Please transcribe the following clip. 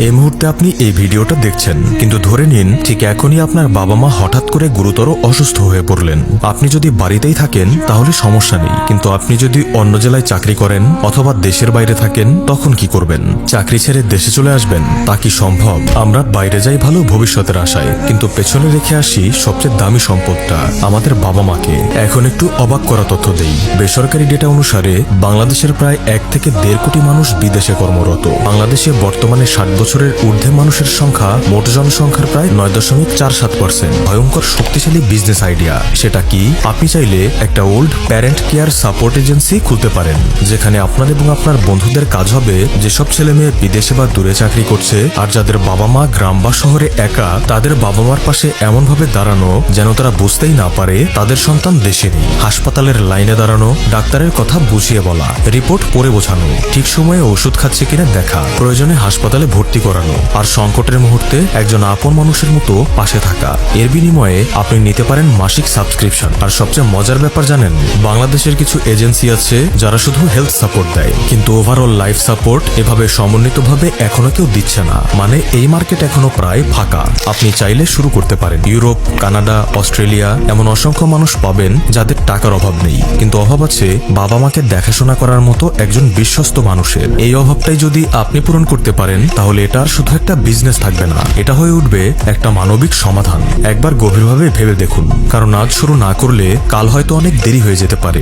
এই মুহূর্তে আপনি এই ভিডিওটা দেখছেন, কিন্তু ধরে নিন ঠিক এখনই আপনার বাবা মা হঠাৎ করে গুরুতর অসুস্থ হয়ে পড়লেন। আপনি যদি বাড়িতেই থাকেন তাহলে সমস্যা নেই, কিন্তু আপনি যদি অন্য জেলায় চাকরি করেন অথবা দেশের বাইরে থাকেন তখন কি করবেন? চাকরি ছেড়ে দেশে চলে আসবেন? তা কি সম্ভব? আমরা বাইরে যাই ভালো ভবিষ্যতের আশায়, কিন্তু পেছনে রেখে আসি সবচেয়ে দামি সম্পদটা, আমাদের বাবা মাকে। এখন একটু অবাক করা তথ্য দেই। বেসরকারি ডেটা অনুসারে বাংলাদেশের প্রায় 1 থেকে 1.5 কোটি মানুষ বিদেশে কর্মরত। বাংলাদেশে বর্তমানে 60 বছরের ঊর্ধ্বে মানুষের সংখ্যা মোট জনসংখ্যার প্রায় 9.47%। ভয়ঙ্কর শক্তিশালী বিজনেস আইডিয়া। সেটা কি? আপনি চাইলে একটা old parent care support agency খুলতে পারেন, যেখানে আপনার এবং আপনার বন্ধুদের কাজ হবে যেসব ছেলে মেয়ে বিদেশে বা দূরে চাকরি করছে আর যাদের বাবা মা গ্রাম বা শহরে একা, তাদের বাবা মার পাশে এমনভাবে দাঁড়ানো যেন তারা বুঝতেই না পারে তাদের সন্তান দেশে নেই। হাসপাতালের লাইনে দাঁড়ানো, ডাক্তারের কথা বুঝিয়ে বলা, রিপোর্ট পড়ে বোঝানো, ঠিক সময়ে ওষুধ খাচ্ছে কিনা দেখা, প্রয়োজনে হাসপাতালে ভর্তি করানো, আর সংকটের মুহূর্তে একজন আপন মানুষের মতো পাশে থাকা। এর বিনিময়ে আপনি নিতে পারেন মাসিক সাবস্ক্রিপশন। আর সবচেয়ে মজার ব্যাপার জানেন, বাংলাদেশের কিছু এজেন্সি আছে যারা শুধু হেলথ সাপোর্ট দেয়, কিন্তু ওভারঅল লাইফ সাপোর্ট এভাবে সমন্বিতভাবে এখনো কেউ দিচ্ছে না। মানে এই মার্কেট এখনো প্রায় ফাঁকা। আপনি চাইলে শুরু করতে পারেন। ইউরোপ, কানাডা, অস্ট্রেলিয়া এমন অসংখ্য মানুষ পাবেন যাদের টাকার অভাব নেই, কিন্তু অভাব আছে বাবা মাকে দেখাশোনা করার মতো একজন বিশ্বস্ত মানুষের। এই অভাবটাই যদি আপনি পূরণ করতে পারেন তাহলে এটা আর শুধু একটা বিজনেস থাকবে না, এটা হয়ে উঠবে একটা মানবিক সমাধান। একবার গভীরভাবে ভেবে দেখুন, কারণ আজ শুরু না করলে কাল হয়তো অনেক দেরি হয়ে যেতে পারে।